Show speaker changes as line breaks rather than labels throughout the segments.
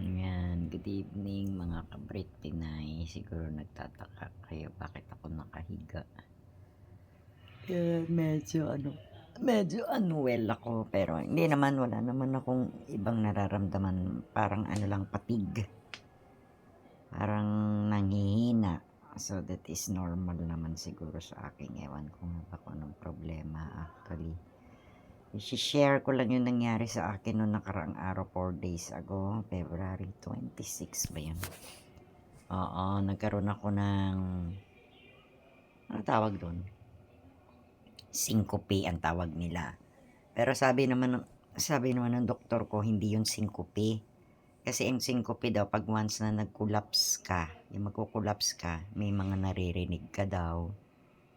Ayan, good evening mga kabrit Pinay. Siguro nagtataka kayo bakit ako nakahiga. Medyo unwell ako pero hindi naman, wala naman akong ibang nararamdaman. Parang ano lang, fatigue. Parang nanghihina. So that is normal naman siguro sa akin. Ewan ko nga ba kung anong problema actually. I-share ko lang yung nangyari sa akin noong nakaraang araw, 4 days ago, February 26 ba yun? Oo, nagkaroon ako ng, ano tawag doon? Syncope ang tawag nila. Pero sabi naman ng doktor ko, hindi yun syncope. Kasi yung syncope daw, pag once na nag-collapse ka, yung magko-collapse ka, may mga naririnig ka daw.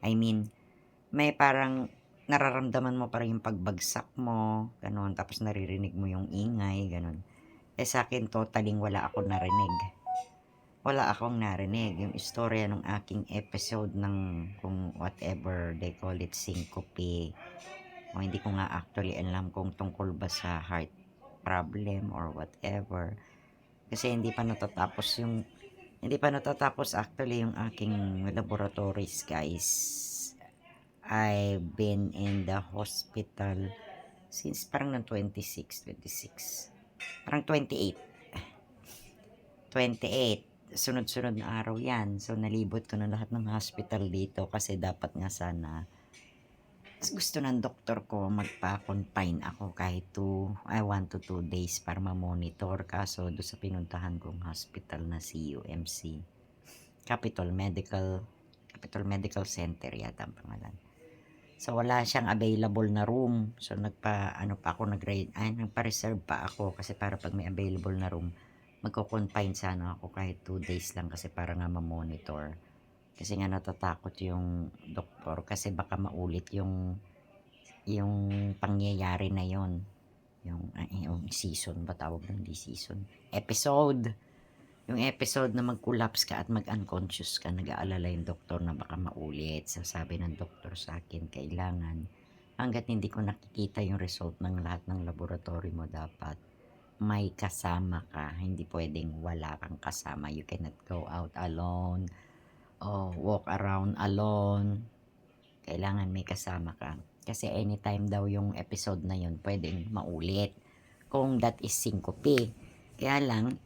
I mean, may parang nararamdaman mo pa rin yung pagbagsak mo, ganun. Tapos naririnig mo yung ingay, ganun. Sa akin, totaling wala akong narinig. Yung istorya ng aking episode ng kung whatever they call it, syncope. O hindi ko nga actually alam kung tungkol ba sa heart problem or whatever. Kasi hindi pa natatapos actually yung aking laboratories, guys. I've been in the hospital since parang ng 26. Parang 28. Sunod-sunod na araw yan. So, nalibot ko na lahat ng hospital dito kasi dapat nga sana gusto ng doktor ko magpa-confine ako kahit 1 to 2 days para ma-monitor. Kaso doon sa pinuntahan kong hospital na CUMC, Capital Medical Center yata ang pangalan. So, wala siyang available na room. So, nagpa-reserve pa ako kasi para pag may available na room, magko-confine sana ako kahit 2 days lang kasi para nga ma-monitor. Kasi nga natatakot yung doktor kasi baka maulit yung pangyayari na yon. Yung season ba tawag ng di season? Episode. Yung episode na mag-collapse ka at mag-unconscious ka, nag-aalala yung doktor na baka maulit. So, sabi ng doktor sa akin, kailangan hanggat hindi ko nakikita yung result ng lahat ng laboratory mo, dapat may kasama ka. Hindi pwedeng wala kang kasama. You cannot go out alone o walk around alone. Kailangan may kasama ka. Kasi anytime daw yung episode na yun, pwedeng maulit. Kung that is syncope. Kaya lang,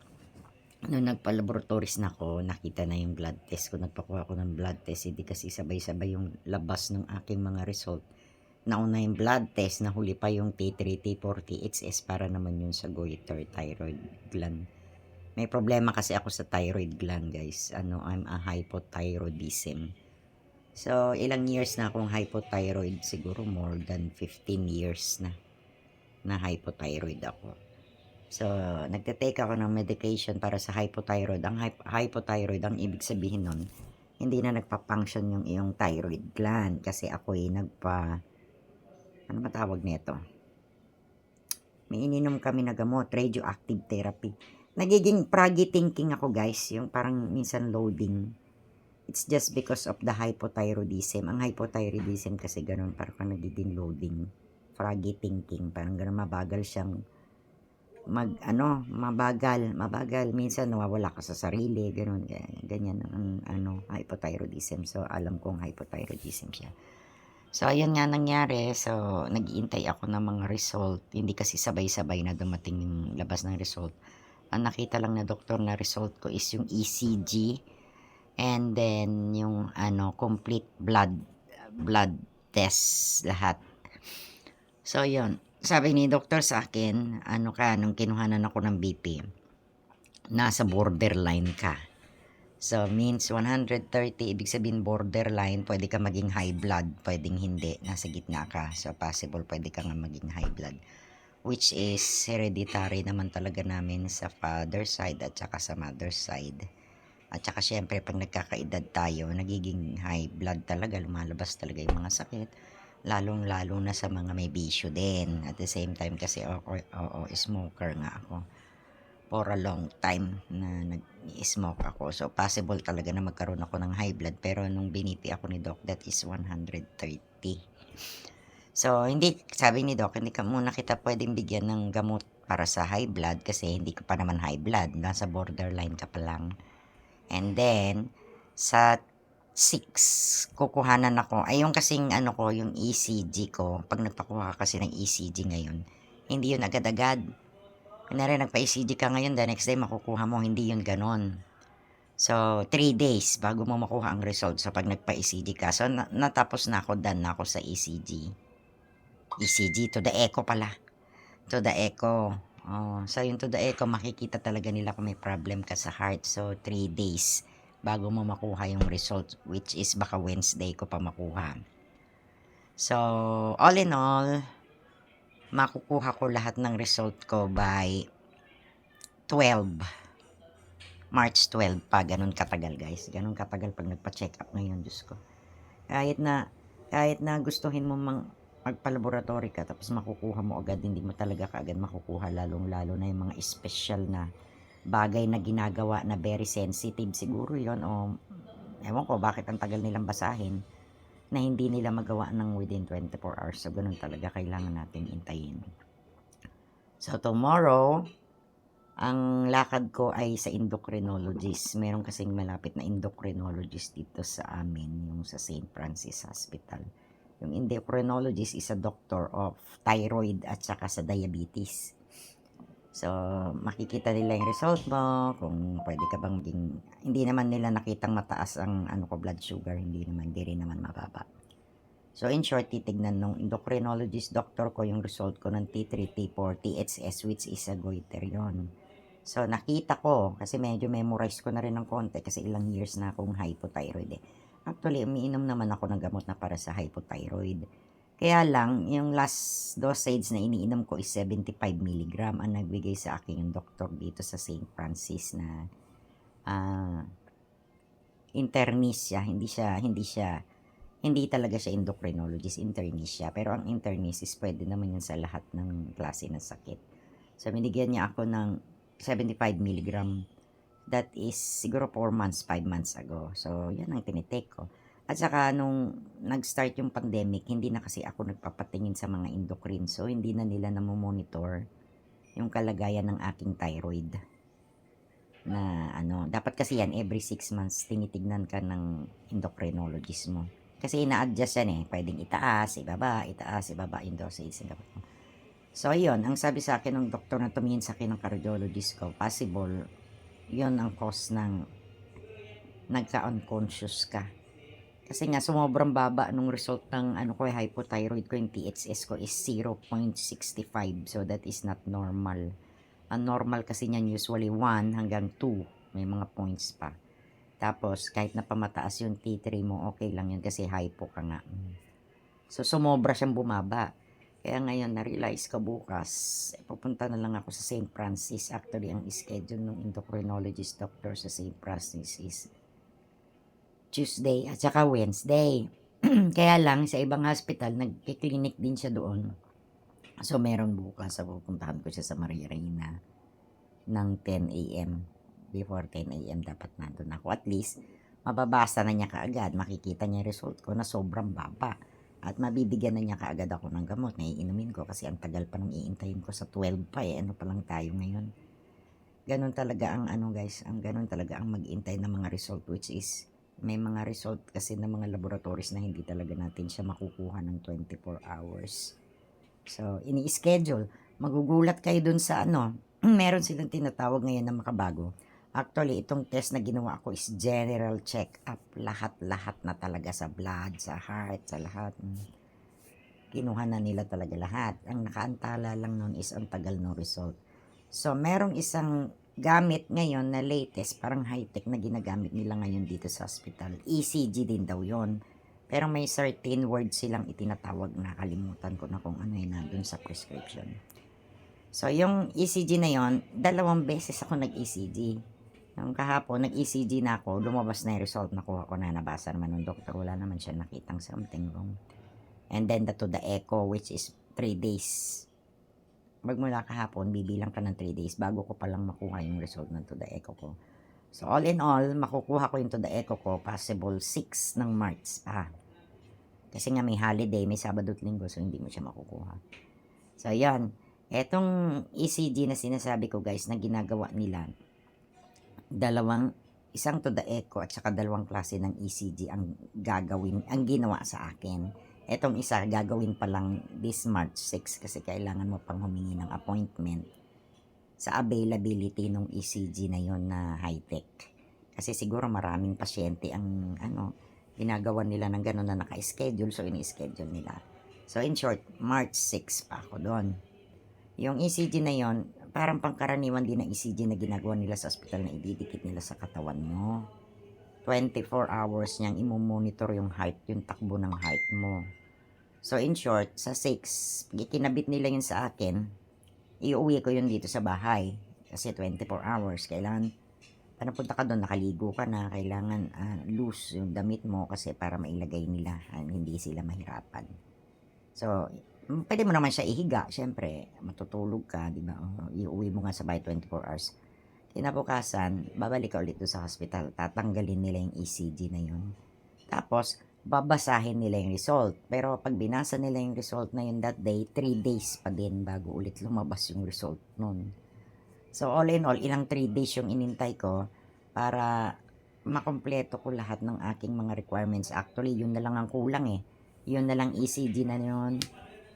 nung nagpa-laboratories na ako, nakita na yung blood test ko. Nagpakuha ko ng blood test. Hindi kasi sabay-sabay yung labas ng aking mga result. Nauna yung blood test, nahuli pa yung T3, T4, THS para naman yun sa goiter, thyroid gland. May problema kasi ako sa thyroid gland, guys. I'm a hypothyroidism. So, ilang years na akong hypothyroid? Siguro more than 15 years na hypothyroid ako. So, nagte-take ako ng medication para sa hypothyroid. Ang hypothyroid, ang ibig sabihin nun, hindi na nagpa-function yung iyong thyroid gland. Kasi ako'y ano matawag nito? May ininom kami na gamot, radioactive therapy. Nagiging froggy thinking ako, guys. Yung parang minsan loading. It's just because of the hypothyroidism. Ang hypothyroidism kasi ganun, parang nagiging loading. Froggy thinking, parang ganun, mabagal siyang mabagal. Minsan nawawala ka sa sarili, ganun, ganyan ang hypothyroidism. So, alam kong hypothyroidism siya. So, ayun nga nangyari. So, nag-iintay ako ng mga result. Hindi kasi sabay-sabay na dumating yung labas ng result. Ang nakita lang na doktor na result ko is yung ECG and then yung complete blood test lahat. So, yun. Sabi ni doktor sa akin, nung kinuhanan ako ng BP, nasa borderline ka. So, means 130, ibig sabihin borderline, pwede ka maging high blood, pwedeng hindi, nasa gitna ka. So, possible pwede ka nga maging high blood. Which is hereditary naman talaga namin sa father side at saka sa mother side. At saka syempre, pag nagkakaedad tayo, nagiging high blood talaga, lumalabas talaga yung mga sakit. Lalong-lalo na sa mga may bisyo din. At the same time, kasi smoker nga ako for a long time na nag-smoke ako. So, possible talaga na magkaroon ako ng high blood. Pero nung binipi ako ni Doc, that is 130. So, sabi ni Doc, hindi ka muna kita pwedeng bigyan ng gamot para sa high blood kasi hindi ka pa naman high blood, nasa borderline ka pa lang. And then, sa 6, kukuhanan ako. Ay, yung kasing ano ko, yung ECG ko, pag nagpakuha ka kasi ng ECG ngayon, hindi yun agad-agad. Kunyari, nagpa-ECG ka ngayon, the next day makukuha mo, hindi yun ganon. So, 3 days bago mo makuha ang result sa pag nagpa-ECG ka. So, natapos na ako, done na ako sa ECG. ECG to the echo pala. To the echo. Oh, so yung to the echo, makikita talaga nila kung may problem ka sa heart. So, 3 days bago mo makuha yung result, which is baka Wednesday ko pa makuha. So, all in all, makukuha ko lahat ng result ko by 12. March 12 pa, ganun katagal guys. Ganun katagal pag nagpa-check up ngayon, Diyos ko. Kahit na gustuhin mo magpa-laboratory ka tapos makukuha mo agad, hindi mo talaga kaagad makukuha, lalong-lalo na yung mga special na bagay na ginagawa na very sensitive siguro yon, o ewan ko bakit ang tagal nilang basahin na hindi nila magawa ng within 24 hours. So, ganun talaga, kailangan natin intayin. So, tomorrow, ang lakad ko ay sa endocrinologist. Meron kasing malapit na endocrinologist dito sa amin, yung sa St. Francis Hospital. Yung endocrinologist is a doctor of thyroid at saka sa diabetes. So, makikita nila yung result mo, kung pwede ka bang hindi naman nila nakitang mataas ang blood sugar, hindi rin naman mababa. So, in short, titignan nung endocrinologist doctor ko yung result ko ng T3, T4, THS, which is a goiter yon. So, nakita ko, kasi medyo memorize ko na rin ng konti, kasi ilang years na akong hypothyroid eh. Actually, umiinom naman ako ng gamot na para sa hypothyroid. Kaya lang, yung last dosage na iniinom ko is 75 mg ang nagbigay sa akin yung doktor dito sa St. Francis na internist siya. Hindi talaga siya endocrinologist, internist siya. Pero ang internist is pwede naman yun sa lahat ng klase ng sakit. So, binigyan niya ako ng 75 mg. That is siguro 4 months, 5 months ago. So, yan ang tinitake ko. At saka, nung nag-start yung pandemic, hindi na kasi ako nagpapatingin sa mga endocrine. So, hindi na nila namomonitor yung kalagayan ng aking thyroid. Na dapat kasi yan, every 6 months, tinitignan ka ng endocrinologist mo. Kasi ina-adjust yan eh. Pwedeng itaas, ibaba yung dosage. So, yun. Ang sabi sa akin ng doktor na tumingin sa akin ng cardiologist ko, possible, yun ang cause ng nagka-unconscious ka. Kasi nga, sumobrang baba nung result ng hypothyroid ko, yung THS ko is 0.65. So, that is not normal. Ang normal kasi niyan usually 1 hanggang 2. May mga points pa. Tapos, kahit na pamataas yung T3 mo, okay lang yun kasi hypo ka nga. So, sumobra siyang bumaba. Kaya ngayon, na-realize ko bukas, pupunta na lang ako sa St. Francis. Actually, ang schedule ng endocrinologist doctor sa St. Francis is Tuesday at saka Wednesday. Kaya lang, sa ibang hospital, nag-clinic din siya doon. So, meron bukas. So, pupuntahan ko siya sa Maria Reina ng 10 a.m. Before 10 a.m. dapat nandun ako. At least, mababasa na niya kaagad. Makikita niya yung result ko na sobrang baba. At mabibigyan na niya kaagad ako ng gamot na iinumin ko kasi ang tagal pa nang iintayin ko sa 12 pa eh. Ano pa lang tayo ngayon. Ganon talaga ang guys. Ganon talaga ang mag-intay ng mga result, which is may mga result kasi ng mga laboratories na hindi talaga natin siya makukuha ng 24 hours. So, ini-schedule. Magugulat kayo dun sa meron silang tinatawag ngayon na makabago. Actually, itong test na ginawa ko is general check-up. Lahat-lahat na talaga sa blood, sa heart, sa lahat. Kinuha na nila talaga lahat. Ang nakaantala lang nun is ang tagal ng result. So, merong isang gamit ngayon na latest, parang high-tech na ginagamit nila ngayon dito sa hospital. ECG din daw yon. Pero may certain words silang itinatawag na kalimutan ko na kung ano yun nandun sa prescription. So, yung ECG na yon, 2 beses ako nag-ECG. Yung kahapon, nag-ECG na ako, lumabas na yung result, nakuha ko na, nabasa naman ng doktor, wala naman siya nakitang something wrong. And then, to the echo, which is 3 days. Magmula kahapon, bibilang ka ng 3 days bago ko palang makuha yung result ng to the echo ko. So, all in all, makukuha ko yung to the echo ko, possible 6 ng March pa. Kasi nga may holiday, may Sabado at Linggo, so hindi mo siya makukuha. So, yan. Etong ECG na sinasabi ko guys na ginagawa nila, isang to the echo at saka dalawang klase ng ECG ang ginawa sa akin. Etong isa gagawin pa lang this March 6 kasi kailangan mo pang humingi ng appointment sa availability ng ECG na yon na high-tech. Kasi siguro maraming pasyente ang ginagawa nila ng gano'n na naka-schedule, so ini-schedule nila. So in short, March 6 pa ako doon. Yung ECG na yon, parang pangkaraniwan din na ECG na ginagawa nila sa ospital na ididikit nila sa katawan mo. 24 hours niyang imomonitor yung heart, yung takbo ng heart mo. So in short, sa 6, ikinabit nila yun sa akin, iuwi ko yun dito sa bahay. Kasi 24 hours, kailangan, panapunta ka doon, nakaligo ka na, kailangan loose yung damit mo kasi para mailagay nila, hindi sila mahirapan. So, pwede mo naman siya ihiga, syempre, matutulog ka, di ba? Iuwi mo nga sa bahay 24 hours. Kinabukasan, babalik ka ulit doon sa hospital, tatanggalin nila yung ECG na yun. Tapos, babasahin nila yung result. Pero pag binasa nila yung result na yun that day, 3 days pa din bago ulit lumabas yung result nun. So, all in all, ilang 3 days yung inintay ko para makompleto ko lahat ng aking mga requirements. Actually, yun na lang ang kulang eh. Yun na lang ECG na yun.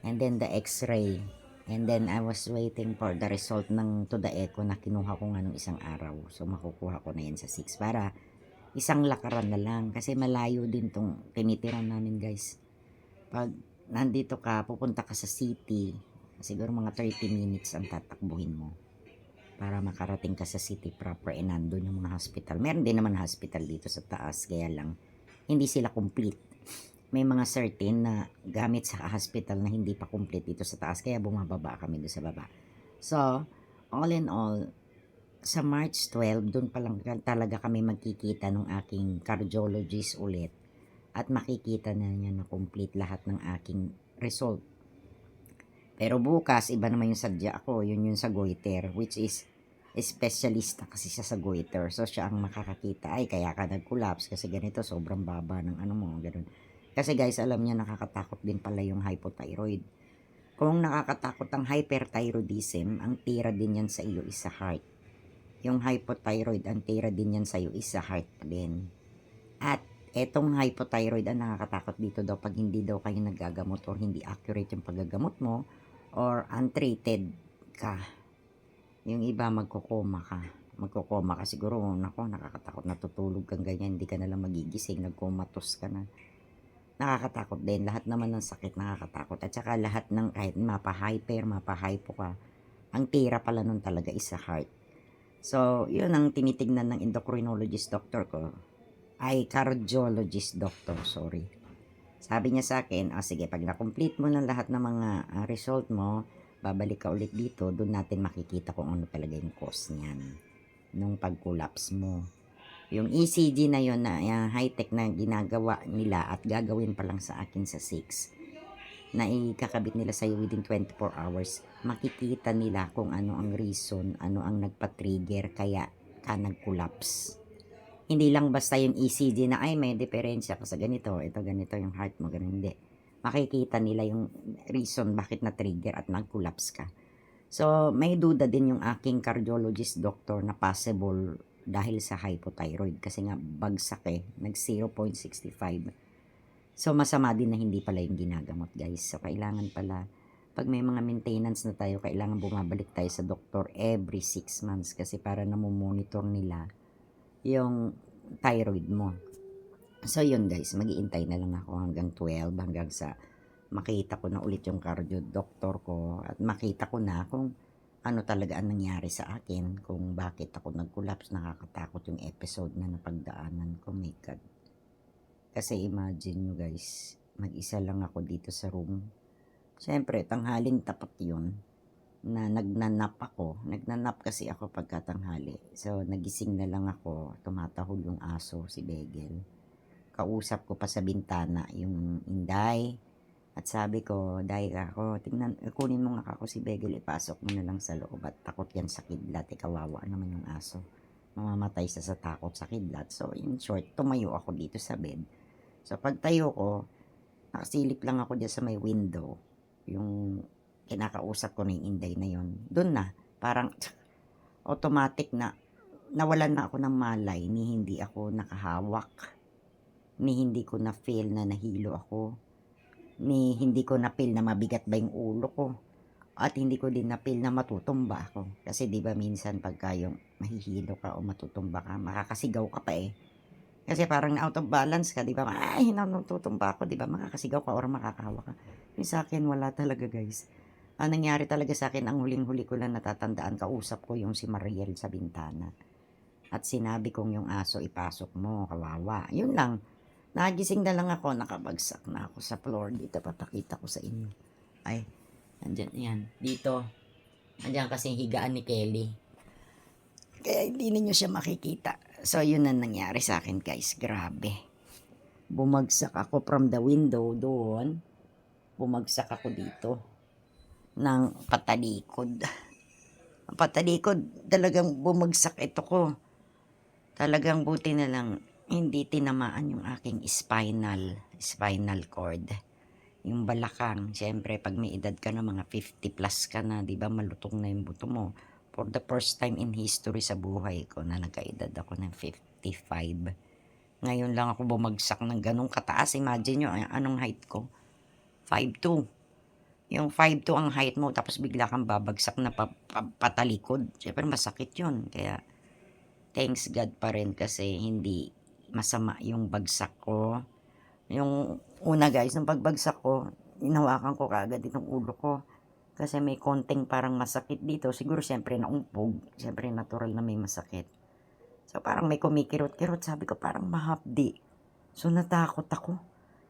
And then the x-ray. And then I was waiting for the result ng to the echo na kinuha ko nga nung isang araw. So makukuha ko na yan sa 6 para isang lakaran na lang. Kasi malayo din tong tinitiran namin guys. Pag nandito ka, pupunta ka sa city, siguro mga 30 minutes ang tatakbuhin mo para makarating ka sa city proper and nandun yung mga hospital. Meron din naman hospital dito sa taas, kaya lang hindi sila complete. May mga certain na gamit sa hospital na hindi pa complete dito sa taas, kaya bumababa kami doon sa baba. So, all in all, sa March 12, doon pa lang talaga kami magkikita ng aking cardiologist ulit at makikita na niya na complete lahat ng aking result. Pero bukas, iba naman yung sadya ako, yun yung sa goiter, which is specialista kasi siya sa goiter. So, siya ang makakakita, ay kaya ka nag-collapse kasi ganito, sobrang baba ng ano mo, ganun. Kasi guys, alam niya nakakatakot din pala yung hypothyroid. Kung nakakatakot ang hyperthyroidism, ang tira din yan sa iyo is sa heart. Yung hypothyroid, ang tira din yan sa iyo is sa heart din. At etong hypothyroid ang nakakatakot dito daw pag hindi daw kayo nagagamot or hindi accurate yung paggagamot mo or untreated ka. Yung iba magkukoma ka siguro, nako, nakakatakot, natutulog kang ganyan, hindi ka na lang magigising, nagkomatos ka na. Nakakatakot din, lahat naman ng sakit nakakatakot, at saka lahat ng kahit mapa-hyper, mapa-hypo ka, ang tira pala nun talaga is sa heart. So, yun ang tinitignan ng endocrinologist doctor ko, ay cardiologist doctor, sorry. Sabi niya sa akin, sige, pag na-complete mo ng lahat ng mga result mo, babalik ka ulit dito, doon natin makikita kung ano talaga yung cause niyan nung pag-collapse mo. Yung ECG na yon na high-tech na ginagawa nila at gagawin pa lang sa akin sa 6 na ikakabit nila sa'yo within 24 hours, makikita nila kung ano ang reason, ano ang nagpa-trigger kaya ka nag-collapse. Hindi lang basta yung ECG na ay may diferensya ka sa ganito, ito ganito yung heart mo, ganun, hindi. Makikita nila yung reason bakit na-trigger at nag-collapse ka. So, may duda din yung aking cardiologist doctor na possible dahil sa hypothyroid kasi nga bagsak nag 0.65. So, masama din na hindi pala yung ginagamot guys. So, kailangan pala pag may mga maintenance na tayo, kailangan bumabalik tayo sa doktor every 6 months kasi para namomonitor nila yung thyroid mo. So, yun guys, mag-iintay na lang ako hanggang 12, hanggang sa makita ko na ulit yung cardio doctor ko at makita ko na kung ano talaga ang nangyari sa akin, kung bakit ako nag-collapse. Nakakatakot yung episode na napagdaanan ko, my God. Kasi imagine nyo guys, mag-isa lang ako dito sa room. Siyempre, tanghaling tapat yun na nagnanap ako. Nagnanap kasi ako pagkatanghali. So, nagising na lang ako, tumatahol yung aso, si Begel. Kausap ko pa sa bintana yung Inday. At sabi ko, dahil ako, kunin mo nga ako si Begel, ipasok mo na lang sa loob at takot yan sa kidlat. Kawawa naman yung aso. Mamamatay sa takot sa kidlat. So, in short, tumayo ako dito sa bed. So, pag tayo ko, nakasilip lang ako dyan sa may window. Yung kinakausap ko na yung Inday na yun, doon na, parang automatic na, nawalan na ako ng malay, ni hindi ako nakahawak, ni hindi ko na-feel na nahilo ako, ni hindi ko na-feel na mabigat ba yung ulo ko, at hindi ko din na-feel na matutumba ako. Kasi di ba minsan pagka yung mahihilo ka o matutumba ka, makakasigaw ka pa eh. Kasi parang out of balance ka, di ba? Ay, natutumba ako, di ba? Makakasigaw ka or makakahawa ka. Yung sa akin, wala talaga guys. Ang nangyari talaga sa akin, ang huling-huli ko lang natatandaan, kausap ko yung si Mariel sa bintana. At sinabi kong yung aso, ipasok mo, kawawa. Yun lang. Nagising na lang ako, nakabagsak na ako sa floor. Dito, papakita ko sa inyo. Ay, andyan, yan. Dito. Andyan kasi higaan ni Kelly. Kaya hindi ninyo siya makikita. So, yun ang nangyari sa akin, guys. Grabe. Bumagsak ako from the window doon. Bumagsak ako dito. Ng patalikod. Patalikod. Talagang bumagsak ito ko. Talagang buti na lang hindi tinamaan yung aking spinal cord. Yung balakang, siyempre pag may edad ka na mga 50 plus ka na, 'di ba, malutong na yung buto mo. For the first time in history sa buhay ko na nagkaedad ako ng 55. Ngayon lang ako bumagsak ng ganong kataas. Imagine nyo, anong height ko? 5'2". Yung 5'2" ang height mo, tapos bigla kang babagsak na patalikod. Siyempre masakit yun. Kaya thanks God pa rin kasi hindi masama yung bagsak ko. Yung una guys, nung pagbagsak ko, inawakan ko kaagad itong ulo ko. Kasi may konting parang masakit dito. Siguro siyempre naumpog. Siyempre natural na may masakit. So parang may kumikirot-kirot. Sabi ko parang mahapdi. So natakot ako.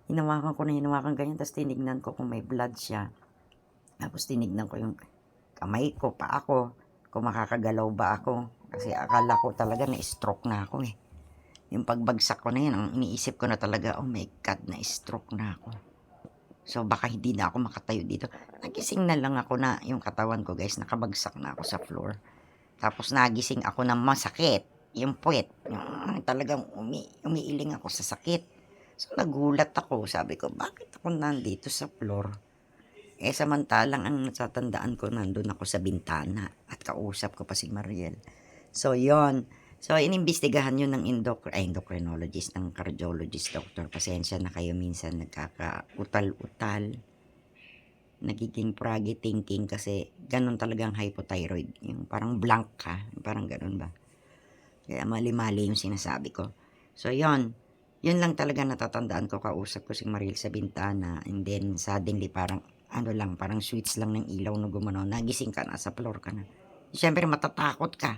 Hinawakan ganyan. Tapos tinignan ko kung may blood siya. Tapos tinignan ko yung kamay ko, paa ko. Kung makakagalaw ba ako. Kasi akala ko talaga na-stroke na ako eh. Yung pagbagsak ko na yun, ang iniisip ko na talaga, oh my God, na-stroke na ako. So baka hindi na ako makatayo dito. Nagising na lang ako na yung katawan ko guys, nakabagsak na ako sa floor. Tapos nagising ako na masakit. Yung puwet, yung talagang umiiling ako sa sakit. So nagulat ako, sabi ko, bakit ako nandito sa floor? Eh samantalang ang natatandaan ko, nandun ako sa bintana at kausap ko pa si Mariel. So yon. So inimbestigahan yun ng endocrinologist, ng cardiologist, doctor. Pasensya na kayo, minsan nagkakautal-utal. Nagiging froggy thinking kasi ganun talagang hypothyroid. Yung parang blank ka, parang ganun ba. Kaya mali-mali yung sinasabi ko. So yon. Yun lang talaga natatandaan ko, kausap ko si Mariel sa bintana. And then suddenly parang parang switch lang ng ilaw na gumano. Nagising ka na, sa floor ka na. Siyempre matatakot ka.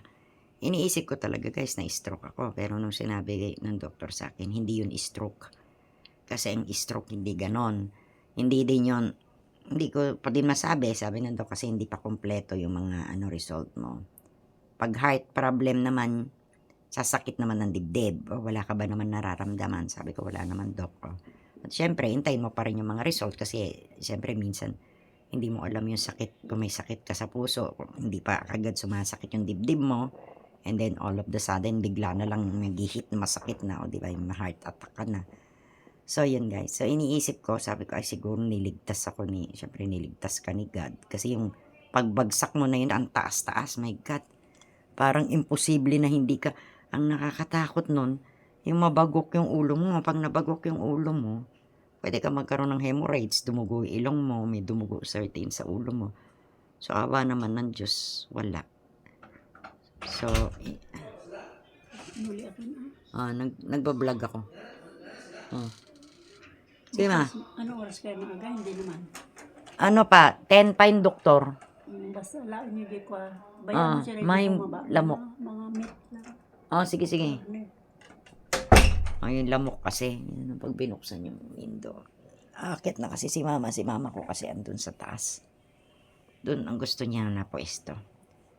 Iniisip ko talaga guys na stroke ako. Pero nung sinabi ng doktor sa akin, hindi yun stroke. Kasi ang stroke hindi ganon. Hindi din yun, hindi ko pa din masabi. Sabi ng doktor kasi hindi pa kompleto yung mga result mo. Pag heart problem naman, sasakit naman ng dibdib. O wala ka ba naman nararamdaman? Sabi ko wala naman dok. At syempre, hintayin mo pa rin yung mga result. Kasi syempre minsan, hindi mo alam yung sakit. Kung may sakit ka sa puso, hindi pa kagad sumasakit yung dibdib mo. And then all of the sudden, bigla na lang nag-hit na masakit na. O diba, yung heart attack ka na. So yun guys. So iniisip ko, sabi ko ay siguro niligtas ako syempre niligtas ka ni God. Kasi yung pagbagsak mo na yun, ang taas-taas, my God. Parang imposible na hindi ka, ang nakakatakot nun, yung mabagok yung ulo mo. Pag nabagok yung ulo mo, pwede ka magkaroon ng hemorrhoids, dumugo yung ilong mo, may dumugo certain sa ulo mo. So awa naman ng Diyos, wala. So, nagbablog ako. Sige ma.
Ano oras kayo maaga? Hindi naman.
Ano pa, 10 pa yung doktor.
Basta laon niyo di ko. Bayan mo sila
may
yung bumaba.
lamok.
Mga meat lang.
Sige. Yung lamok kasi, yun, pag binuksan yung window. Akit na kasi si mama ko kasi andun sa taas. Doon ang gusto niya na pwesto.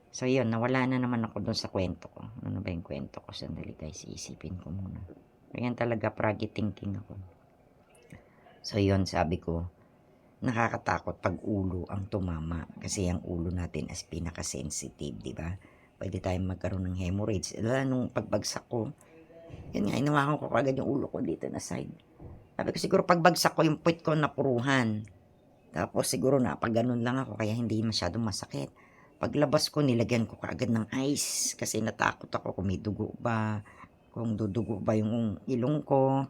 So yun, nawala na naman ako doon sa kwento ko. Ano ba yung kwento ko? Sandali guys, isipin ko muna. Kaya talaga froggy thinking ako. So yun, sabi ko, nakakatakot pag ulo ang tumama. Kasi ang ulo natin as pinaka-sensitive, di ba? Pwede tayong magkaroon ng hemorrhoids. Lalo nung pagbagsak ko, yun nga, inawakan ko agad yung ulo ko dito na side. Sabi ko siguro pagbagsak ko, yung puwet ko napuruhan. Tapos siguro napaganon lang ako kaya hindi masyadong masakit. Paglabas ko nilagyan ko kaagad ng ice kasi natakot ako kung may dugo ba, kung dudugo ba yung ilong ko,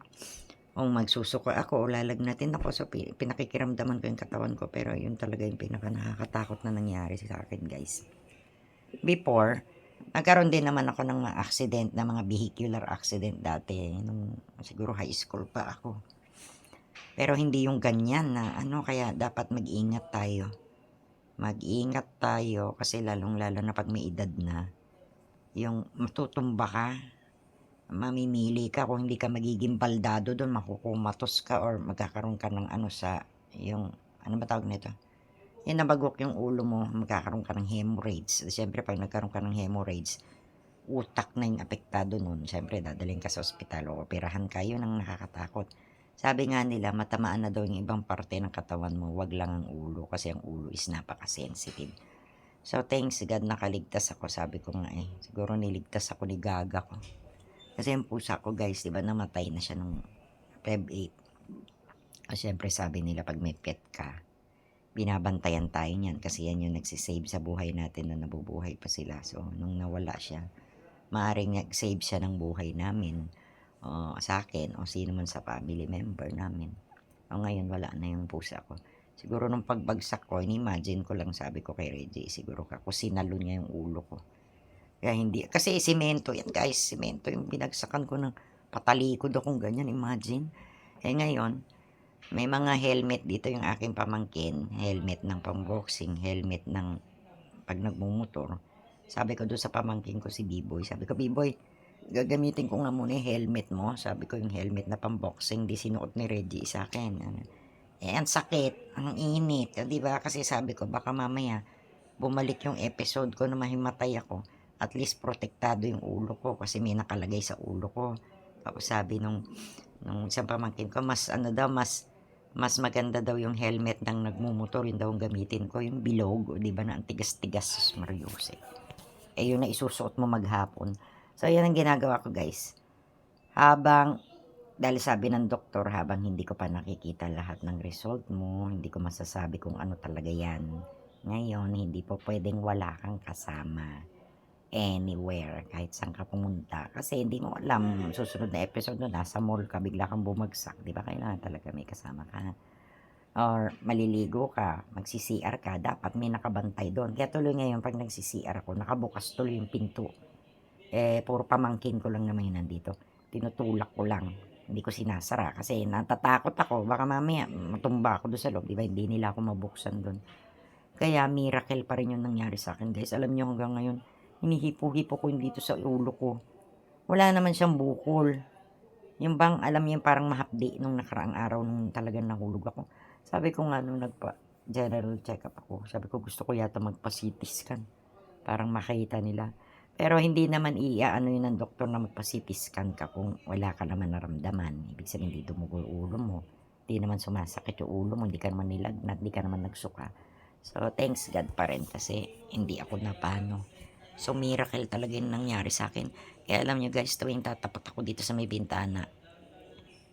kung magsusuka ako o lalagnatin ako. So pinakikiramdaman ko yung katawan ko pero yun talaga yung pinaka nakakatakot na nangyari sa akin, guys. Before, nagkaroon din naman ako ng mga accident, na mga vehicular accident dati nung siguro high school pa ako. Pero hindi yung ganyan na ano, kaya dapat mag-ingat tayo. Mag-ingat tayo kasi lalong-lalo na pag may edad na, yung matutumba ka, mamimili ka kung hindi ka magiging baldado doon, makukumatos ka or magkakaroon ka ng ano sa, yung, ano ba tawag nito? Yung nabagok yung ulo mo, magkakaroon ka ng hemorrhage. Siyempre, pag nagkaroon ka ng hemorrhage, utak na yung apektado nun. Siyempre, dadalhin ka sa ospital o operahan ka. Yun ang nakakatakot. Sabi nga nila, matamaan na daw yung ibang parte ng katawan mo, wag lang ang ulo kasi ang ulo is napaka-sensitive. So, thanks God nakaligtas ako. Sabi ko nga siguro niligtas ako ni Gaga ko. Kasi yung pusa ko, guys, di ba namatay na siya nung Feb 8. Siyempre, sabi nila pag may pet ka, binabantayan tayo niyan kasi yan yung nagsisave sa buhay natin na nabubuhay pa sila. So, nung nawala siya, maaaring nag-save siya ng buhay namin o sa akin o sino man sa family member namin. O ngayon, wala na yung pusa ko. Siguro nung pagbagsak ko, in-imagine ko lang, sabi ko kay Reggie, siguro kako sinalo niya yung ulo ko. Kaya hindi, kasi simento yan, guys, simento yung binagsakan ko ng patalikod akong ganyan, imagine. Ngayon, may mga helmet dito yung aking pamangkin, helmet ng pang-boxing, helmet ng pag nagmumotor. Sabi ko doon sa pamangkin ko si B-Boy, sabi ko, B-Boy, gagamitin ko nga muna yung helmet mo. Sabi ko yung helmet na pang-boxing, di sinuot ni Reggie sa akin. Ang sakit, ang init, di ba? Kasi sabi ko, baka mamaya bumalik yung episode ko na mahimatay ako. At least protektado yung ulo ko kasi may nakalagay sa ulo ko. Tapos sabi nung isang pamangkin ko, mas ano daw, mas maganda daw yung helmet ng nagmumotor, yun daw ang gamitin ko, yung bilog, di ba, na ang tigas-tigas, Mariose. Yun na isusuot mo maghapon. So, yan ang ginagawa ko, guys. Dahil sabi ng doktor, habang hindi ko pa nakikita lahat ng result mo, hindi ko masasabi kung ano talaga yan. Ngayon, hindi po pwedeng wala kang kasama anywhere, kahit saan ka pumunta. Kasi hindi mo alam, susunod na episode no, nasa mall ka, bigla kang bumagsak. Di ba kailangan talaga may kasama ka? Or maliligo ka, magsi-CR ka, dapat may nakabantay doon. Kaya tuloy ngayon, pag nagsi-CR ako, nakabukas tuloy yung pinto. Puro pamangkin ko lang naman yun nandito. Tinutulak ko lang. Hindi ko sinasara kasi natatakot ako. Baka mamaya matumba ako doon sa loob. Diba? Hindi nila ako mabuksan doon. Kaya miracle pa rin yung nangyari sa akin, guys. Alam nyo hanggang ngayon, hinihipo-hipo ko yung dito sa ulo ko. Wala naman siyang bukol. Yung bang, alam niyo, parang mahapdi nung nakaraang araw nung talagang nahulog ako. Sabi ko nga nung nagpa-general check-up ako, sabi ko gusto ko yata magpa-CT scan. Parang makita nila. Pero hindi naman iaano yun ng doktor na magpa-CT scan ka kung wala ka naman naramdaman. Ibig sabihin, hindi dumugo ulo mo. Hindi naman sumasakit yung ulo mo. Hindi ka naman nilagnat. Hindi ka naman nagsuka. So, thanks God pa rin kasi hindi ako napano. So, miracle talaga yung nangyari sa akin. Kaya alam nyo, guys, tuwing tatapat ako dito sa may bintana,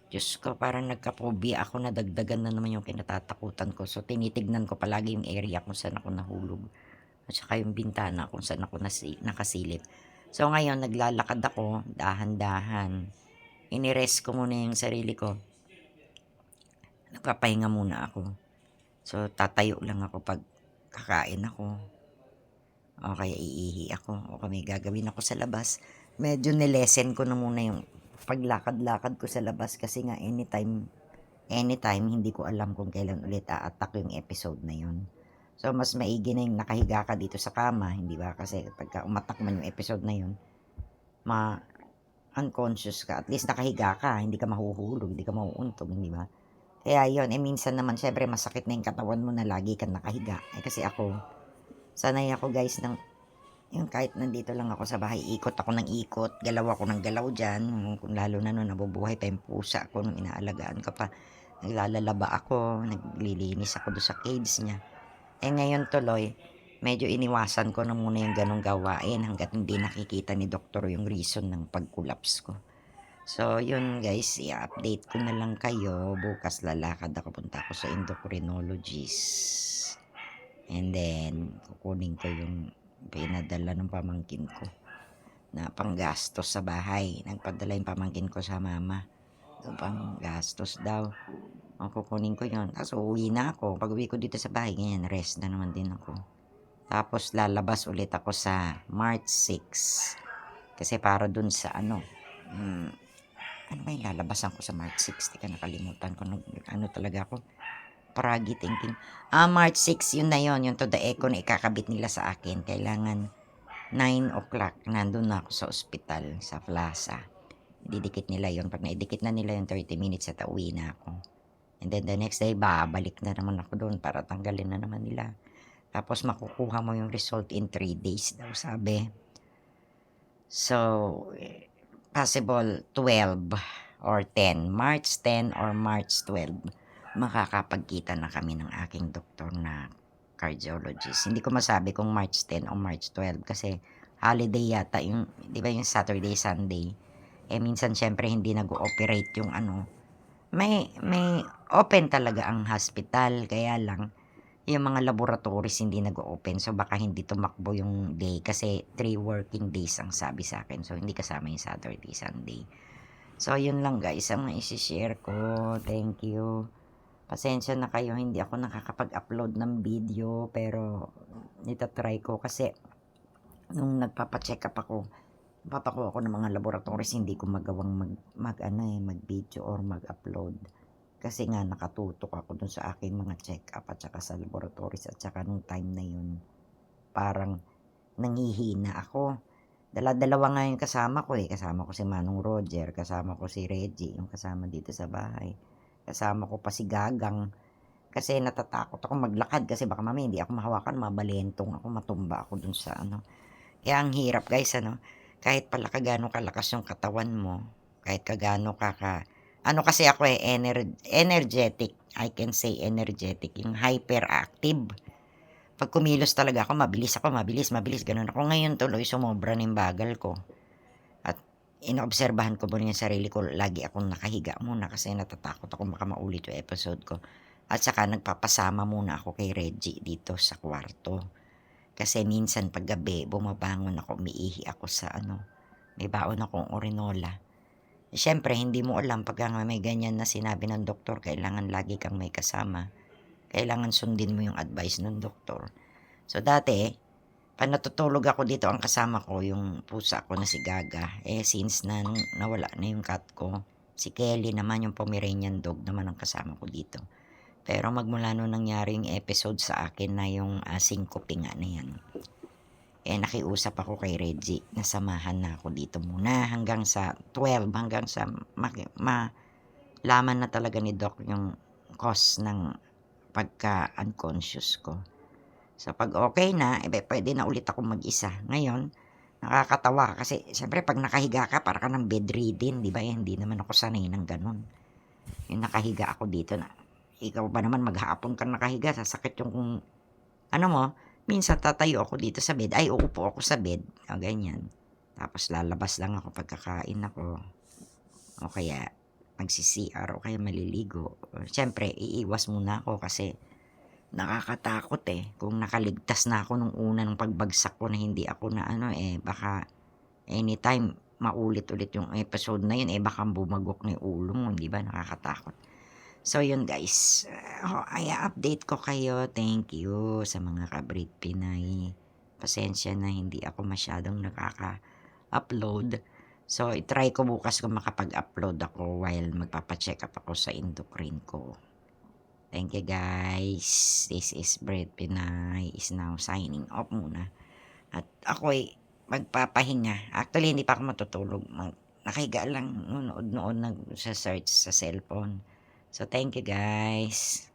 Diyos ko, parang nagka-phobia ako, na dagdagan na naman yung kinatatakutan ko. So, tinitignan ko palagi yung area kung saan ako nahulog. At saka yung bintana kung saan ako nakasilip. So, ngayon, naglalakad ako, dahan-dahan. Inirest ko muna yung sarili ko. Nagpapahinga muna ako. So, tatayo lang ako pag kakain ako. O kaya iihi ako. O kami gagawin ako sa labas. Medyo nilesen ko na muna yung paglakad-lakad ko sa labas kasi nga anytime, hindi ko alam kung kailan ulit a-attack yung episode na yun. So, mas maigi na yung nakahiga ka dito sa kama, hindi ba? Kasi pagka umatak man yung episode na yun, unconscious ka. At least nakahiga ka, hindi ka mahuhulog, hindi ka mauuntog, hindi ba? Kaya yun, minsan naman, syempre, masakit na yung katawan mo na lagi kang nakahiga. Kasi ako, sanay ako, guys, yung kahit nandito lang ako sa bahay, ikot ako ng ikot, galaw ako ng galaw dyan. Kung lalo na nun, nabubuhay pa yung pusa ko, nung inaalagaan ko pa. Naglalalaba ako, naglilinis ako doon sa cage niya. Ngayon tuloy, medyo iniwasan ko na muna yung ganong gawain hanggat hindi nakikita ni doktor yung reason ng pag-collapse ko. So, yun guys, i-update ko na lang kayo. Bukas lalakad ako, punta ako sa endocrinologist. And then, kukunin ko yung pinadala ng pamangkin ko na panggastos sa bahay. Nagpadala yung pamangkin ko sa mama. Yung panggastos daw. O, kukunin ko yun. Tapos uuwi na ako. Pag uwi ko dito sa bahay, ganyan, rest na naman din ako. Tapos lalabas ulit ako sa March 6. Kasi para dun sa ano ba yung lalabasan ko sa March 6? Teka, nakalimutan ko. Ano talaga ako? Paragi thinking. March 6, yun na yun. Yung to the echo na ikakabit nila sa akin. Kailangan 9 o'clock. Nandun na ako sa ospital, sa plaza. Didikit nila yun. Pag naidikit na nila yung 30 minutes at uwi na ako. And then the next day, babalik na naman ako doon para tanggalin na naman nila. Tapos makukuha mo yung result in 3 days daw, sabi. So, possible 12 or 10. March 10 or March 12. Makakapagkita na kami ng aking doktor na cardiologist. Hindi ko masabi kung March 10 o March 12 kasi holiday yata yung, di ba yung Saturday, Sunday. Minsan syempre hindi nag-ooperate yung ano. May open talaga ang hospital, kaya lang yung mga laboratories hindi nag-open, so baka hindi tumakbo yung day kasi 3 working days ang sabi sa akin, so hindi kasama yung Saturday, Sunday. So yun lang guys ang isi-share ko. Thank you. Pasensya na kayo, hindi ako nakakapag-upload ng video, pero itatry ko kasi nung nagpapacheck up ako, papakuha ako ng mga laboratories, hindi ko magawang mag-video or mag-upload. Kasi nga nakatutok ako dun sa aking mga check-up at saka sa laboratories at saka nung time na yun, parang nangihina ako. Dala-dalawa nga yung kasama ko eh. Kasama ko si Manong Roger, kasama ko si Reggie, yung kasama dito sa bahay. Kasama ko pa si Gagang. Kasi natatakot ako maglakad kasi baka mamaya hindi ako mahawakan, mabalentong ako, matumba ako dun sa ano. Kaya ang hirap guys, ano, kahit pala kagano kalakas yung katawan mo, kahit kagano ano kasi ako eh, energetic, I can say energetic, yung hyperactive. Pag kumilos talaga ako, mabilis, ganun ako. Ngayon tuloy, sumobra ng bagal ko. At inoobserbahan ko muna yung sarili ko, lagi akong nakahiga muna kasi natatakot ako baka maulit yung episode ko. At saka nagpapasama muna ako kay Reggie dito sa kwarto. Kasi minsan pag gabi, bumabangon ako, umiihi ako sa ano, may baon akong orinola. Siyempre, hindi mo alam pag may ganyan na sinabi ng doktor, kailangan lagi kang may kasama. Kailangan sundin mo yung advice ng doktor. So, dati, pag natutulog ako dito, ang kasama ko, yung pusa ko na si Gaga. Since nawala na yung cat ko, si Kelly naman, yung Pomeranian dog naman ang kasama ko dito. Pero magmula nung nangyari yung episode sa akin na yung syncope nga na yan, nakiusap ako kay Reggie na samahan na ako dito muna hanggang sa 12, hanggang sa malaman na talaga ni Doc yung cause ng pagka-unconscious ko. So, pag okay na, pwede na ulit ako mag-isa. Ngayon, nakakatawa kasi siyempre pag nakahiga ka, para ka ng bedridden, di ba? Hindi naman ako sanay ng ganun. Yung nakahiga ako dito na, ikaw ba naman maghapon ka nakahiga, sasakit yung ano mo. Minsan tatayo ako dito sa bed, uupo ako sa bed, ganyan. Tapos lalabas lang ako pagkakain ako. O kaya magsi-CR o kaya maliligo. Siyempre, iiwas muna ako kasi nakakatakot eh. Kung nakaligtas na ako nung una ng pagbagsak ko na hindi ako na baka anytime maulit-ulit yung episode na yun, baka bumagok na yung ulo mo, di ba? Nakakatakot. So, yun guys. I-update ko kayo. Thank you sa mga kabrit Pinay. Pasensya na hindi ako masyadong nakaka-upload. So, itry ko bukas kung makapag-upload ako while magpapacheck up ako sa endocrine ko. Thank you guys. This is Brit Pinay is now signing off muna. At ako'y magpapahinga. Actually, hindi pa ako matutulog. Nakahiga lang noon nag-search sa cellphone. So, thank you guys.